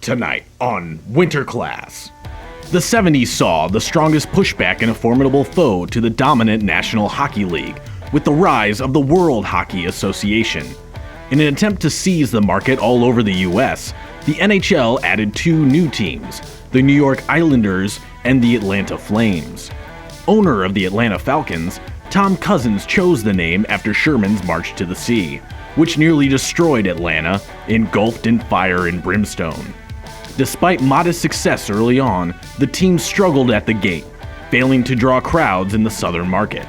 Tonight on Winter Class. The 70s saw the strongest pushback and a formidable foe to the dominant National Hockey League with the rise of the World Hockey Association. In an attempt to seize the market all over the US, the NHL added two new teams, the New York Islanders and the Atlanta Flames. Owner of the Atlanta Falcons, Tom Cousins chose the name after Sherman's March to the Sea, which nearly destroyed Atlanta, engulfed in fire and brimstone. Despite modest success early on, the team struggled at the gate, failing to draw crowds in the southern market.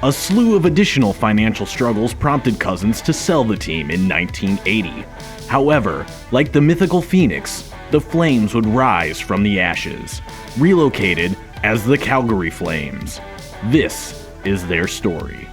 A slew of additional financial struggles prompted Cousins to sell the team in 1980. However, like the mythical Phoenix, the Flames would rise from the ashes, relocated as the Calgary Flames. This is their story.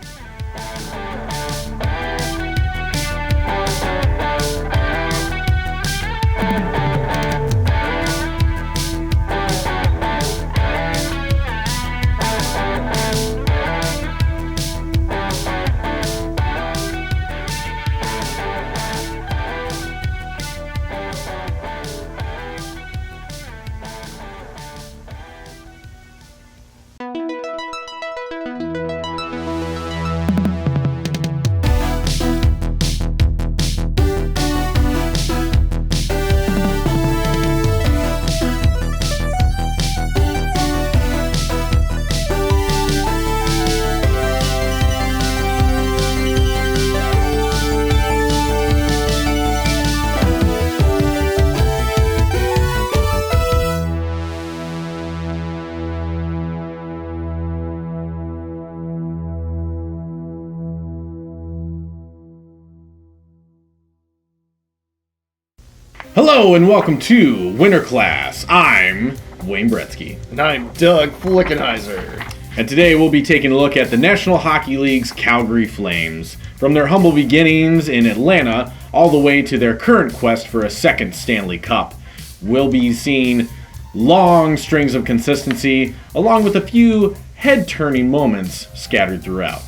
Hello and welcome to Winter Class. I'm Wayne Brettzky. And I'm Doug Flickenheiser. And today we'll be taking a look at the National Hockey League's Calgary Flames. From their humble beginnings in Atlanta all the way to their current quest for a second Stanley Cup. We'll be seeing long strings of consistency along with a few head-turning moments scattered throughout.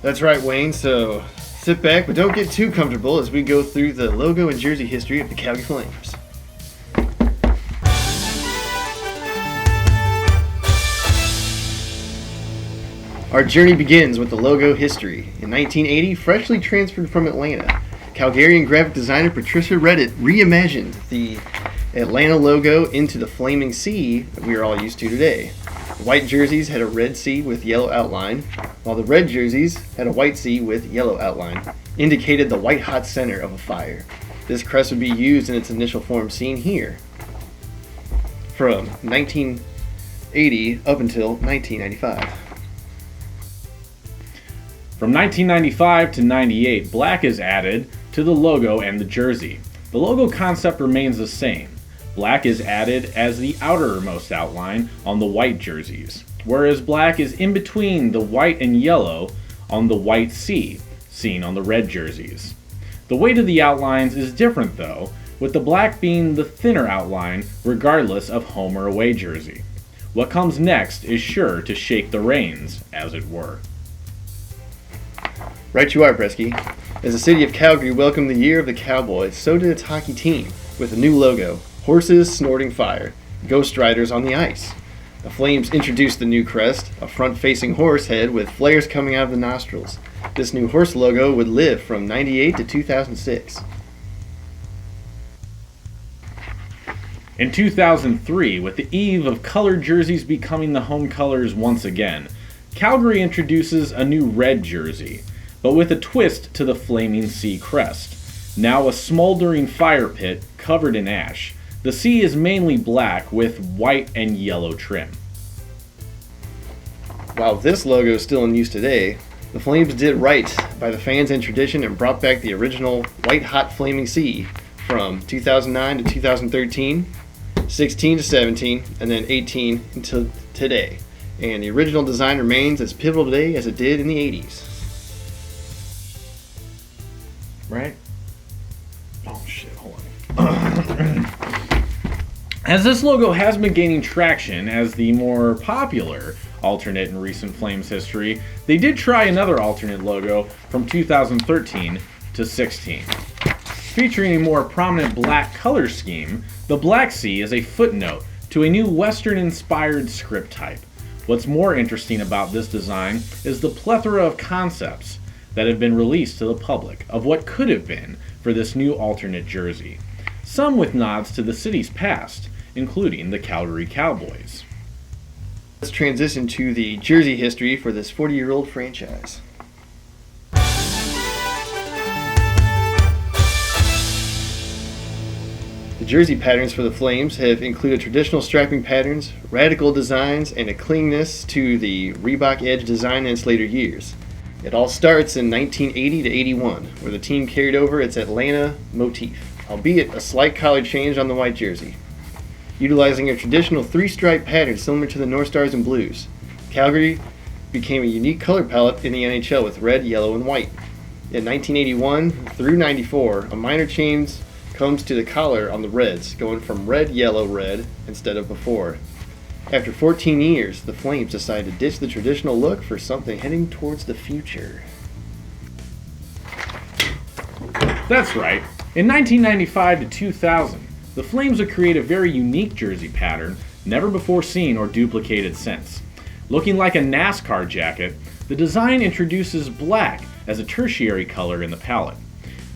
That's right, Wayne, so sit back, but don't get too comfortable as we go through the logo and jersey history of the Calgary Flames. Our journey begins with the logo history. In 1980, freshly transferred from Atlanta, Calgarian graphic designer Patricia Reddit reimagined the Atlanta logo into the flaming sea that we are all used to today. The white jerseys had a red C with yellow outline, while the red jerseys had a white C with yellow outline, indicated the white-hot center of a fire. This crest would be used in its initial form seen here, from 1980 up until 1995. From 1995 to 98, black is added to the logo and the jersey. The logo concept remains the same. Black is added as the outermost outline on the white jerseys, whereas black is in between the white and yellow on the white C, seen on the red jerseys. The weight of the outlines is different though, with the black being the thinner outline regardless of home or away jersey. What comes next is sure to shake the reins, as it were. Right you are, Brettzky. As the city of Calgary welcomed the year of the Cowboys, so did its hockey team, with a new logo. Horses snorting fire, ghost riders on the ice. The Flames introduced the new crest, a front-facing horse head with flares coming out of the nostrils. This new horse logo would live from 98 to 2006. In 2003, with the eve of colored jerseys becoming the home colors once again, Calgary introduces a new red jersey, but with a twist to the flaming sea crest. Now a smoldering fire pit covered in ash. The sea is mainly black with white and yellow trim. While this logo is still in use today, the Flames did right by the fans and tradition and brought back the original white-hot flaming sea from 2009 to 2013, 16 to 17, and then 18 until today. And the original design remains as pivotal today as it did in the 80s. Right? Oh shit, hold on. As this logo has been gaining traction as the more popular alternate in recent Flames history, they did try another alternate logo from 2013 to 16. Featuring a more prominent black color scheme, the Black Sea is a footnote to a new Western-inspired script type. What's more interesting about this design is the plethora of concepts that have been released to the public of what could have been for this new alternate jersey, some with nods to the city's past, including the Calgary Cowboys. Let's transition to the jersey history for this 40-year-old franchise. The jersey patterns for the Flames have included traditional striping patterns, radical designs, and a cleanness to the Reebok Edge design in its later years. It all starts in 1980 to 81, where the team carried over its Atlanta motif, albeit a slight color change on the white jersey. Utilizing a traditional three-stripe pattern similar to the North Stars and Blues, Calgary became a unique color palette in the NHL with red, yellow, and white. In 1981 through 94, a minor change comes to the collar on the Reds, going from red, yellow, red instead of before. After 14 years, the Flames decided to ditch the traditional look for something heading towards the future. That's right. In 1995 to 2000, the Flames would create a very unique jersey pattern, never before seen or duplicated since. Looking like a NASCAR jacket, the design introduces black as a tertiary color in the palette,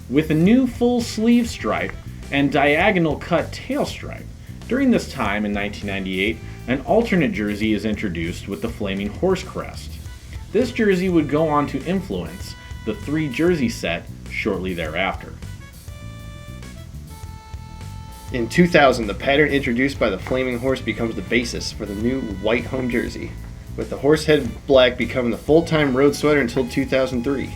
with a new full sleeve stripe and diagonal cut tail stripe. During this time in 1998, an alternate jersey is introduced with the flaming horse crest. This jersey would go on to influence the three-jersey set shortly thereafter. In 2000, the pattern introduced by the Flaming Horse becomes the basis for the new white home jersey, with the horse head black becoming the full-time road sweater until 2003.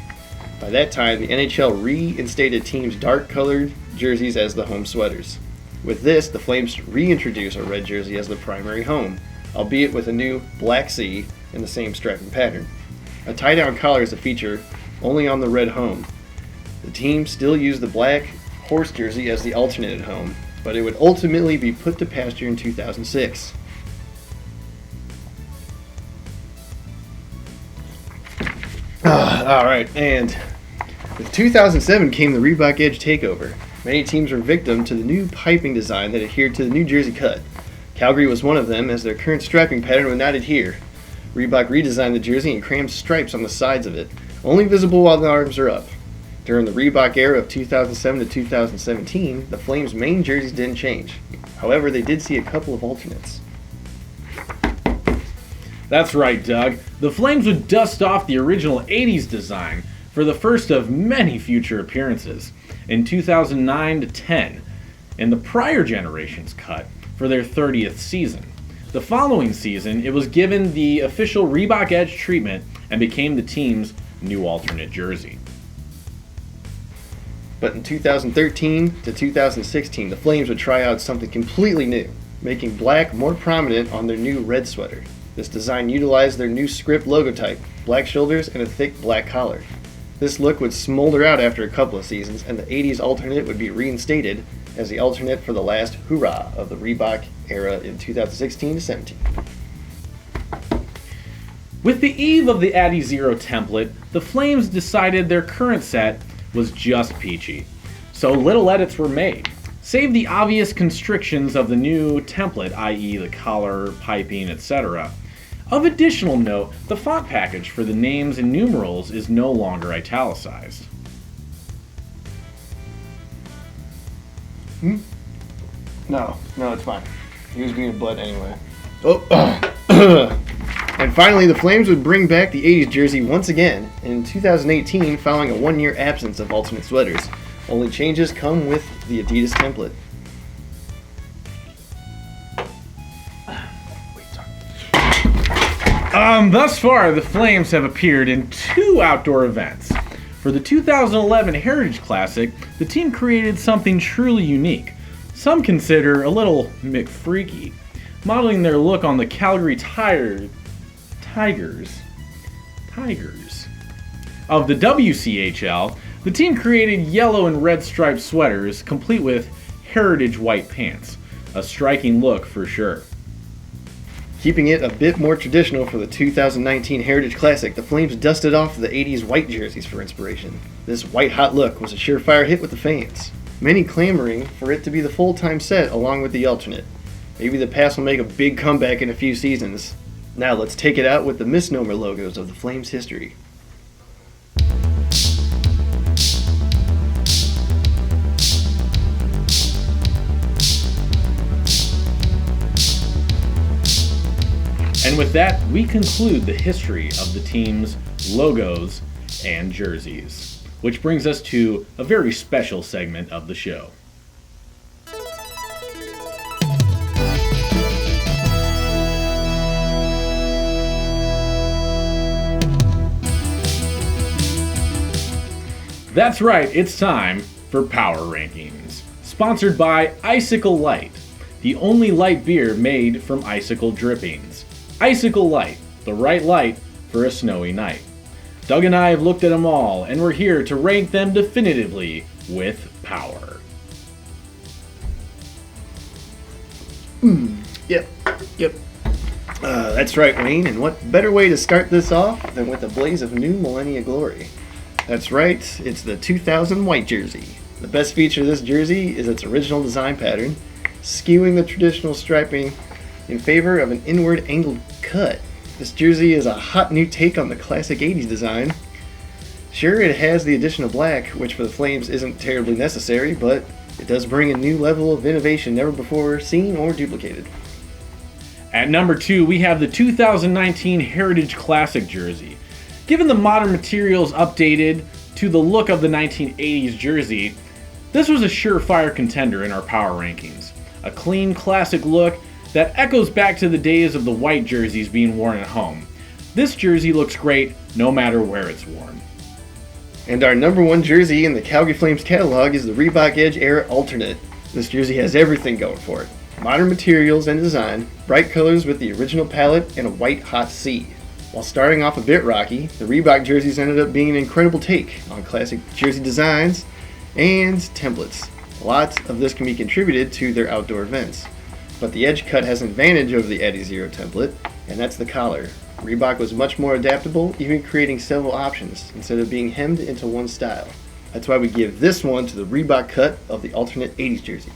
By that time, the NHL reinstated teams' dark-colored jerseys as the home sweaters. With this, the Flames reintroduce a red jersey as the primary home, albeit with a new Black Sea in the same striping pattern. A tie-down collar is a feature only on the red home. The team still used the black horse jersey as the alternate at home, but it would ultimately be put to pasture in 2006. Alright, and with 2007 came the Reebok Edge takeover. Many teams were victim to the new piping design that adhered to the New Jersey cut. Calgary was one of them, as their current striping pattern would not adhere. Reebok redesigned the jersey and crammed stripes on the sides of it, only visible while the arms are up. During the Reebok era of 2007 to 2017, the Flames' main jerseys didn't change. However, they did see a couple of alternates. That's right, Doug. The Flames would dust off the original 80s design for the first of many future appearances in 2009 to 10, in the prior generation's cut for their 30th season. The following season, it was given the official Reebok Edge treatment and became the team's new alternate jersey. But in 2013 to 2016, the Flames would try out something completely new, making black more prominent on their new red sweater. This design utilized their new script logo type, black shoulders and a thick black collar. This look would smolder out after a couple of seasons, and the 80s alternate would be reinstated as the alternate for the last hurrah of the Reebok era in 2016 to 17. With the eve of the Addy Zero template, the Flames decided their current set was just peachy. So little edits were made. Save the obvious constrictions of the new template, i.e. the collar, piping, etc. Of additional note, the font package for the names and numerals is no longer italicized. No, it's fine. He was being a butt anyway. Oh, and finally, the Flames would bring back the 80s jersey once again in 2018 following a one-year absence of alternate sweaters. Only changes come with the Adidas template. Thus far, the Flames have appeared in 2 outdoor events. For the 2011 Heritage Classic, the team created something truly unique. Some consider a little McFreaky, modeling their look on the Calgary Tigers of the WCHL. The team created yellow and red striped sweaters, complete with heritage white pants. A striking look for sure. Keeping it a bit more traditional for the 2019 Heritage Classic, the Flames dusted off the 80s white jerseys for inspiration. This white-hot look was a surefire hit with the fans. many clamoring for it to be the full-time set along with the alternate. Maybe the past will make a big comeback in a few seasons. Now let's take it out with the misnomer logos of the Flames' history. And with that, we conclude the history of the team's logos and jerseys, which brings us to a very special segment of the show. That's right, it's time for Power Rankings, sponsored by Icicle Light, the only light beer made from icicle drippings. Icicle Light, the right light for a snowy night. Doug and I have looked at them all, and we're here to rank them definitively with power. Yep. That's right, Wayne, and what better way to start this off than with a blaze of new millennia glory? That's right, it's the 2000 white jersey. The best feature of this jersey is its original design pattern, skewing the traditional striping in favor of an inward angled cut. This jersey is a hot new take on the classic 80s design. Sure, it has the addition of black, which for the Flames isn't terribly necessary, but it does bring a new level of innovation never before seen or duplicated. At number 2, we have the 2019 Heritage Classic jersey. Given the modern materials updated to the look of the 1980s jersey, this was a surefire contender in our power rankings. A clean, classic look that echoes back to the days of the white jerseys being worn at home. This jersey looks great no matter where it's worn. And our number one jersey in the Calgary Flames catalog is the Reebok Edge Era Alternate. This jersey has everything going for it. Modern materials and design, bright colors with the original palette, and a white hot C. While starting off a bit rocky, the Reebok jerseys ended up being an incredible take on classic jersey designs and templates. A lot of this can be contributed to their outdoor events. But the edge cut has an advantage over the Eddie Zero template, and that's the collar. Reebok was much more adaptable, even creating several options instead of being hemmed into one style. That's why we give this one to the Reebok cut of the alternate 80s jersey.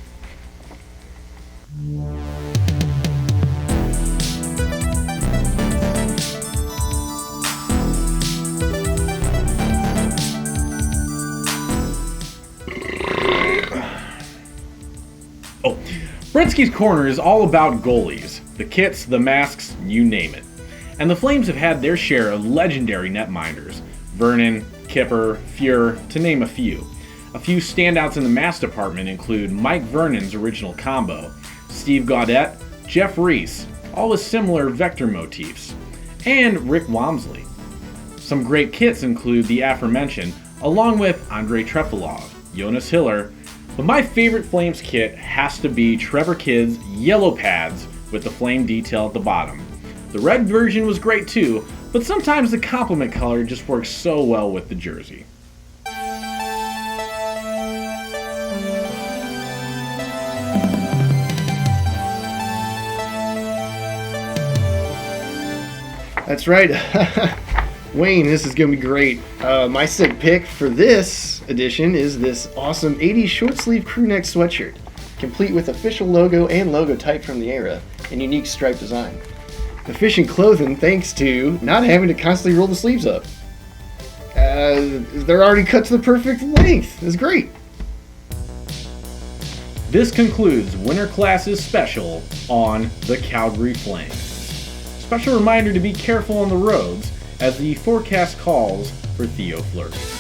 Brettzky's Corner is all about goalies. The kits, the masks, you name it. And the Flames have had their share of legendary netminders. Vernon, Kipper, Fuhr, to name a few. A few standouts in the mask department include Mike Vernon's original combo, Steve Gaudette, Jeff Reese, all with similar vector motifs, and Rick Wamsley. Some great kits include the aforementioned, along with Andrei Trefilov, Jonas Hiller, but my favorite Flames kit has to be Trevor Kidd's yellow pads with the flame detail at the bottom. The red version was great too, but sometimes the complement color just works so well with the jersey. That's right. Wayne, this is going to be great. My sick pick for this edition is this awesome 80s short sleeve crew neck sweatshirt, complete with official logo and logo type from the era, and unique stripe design. Efficient clothing thanks to not having to constantly roll the sleeves up. They're already cut to the perfect length. It's great. This concludes Winter Class's special on the Calgary Flames. Special reminder to be careful on the roads as the forecast calls for Theo flurries.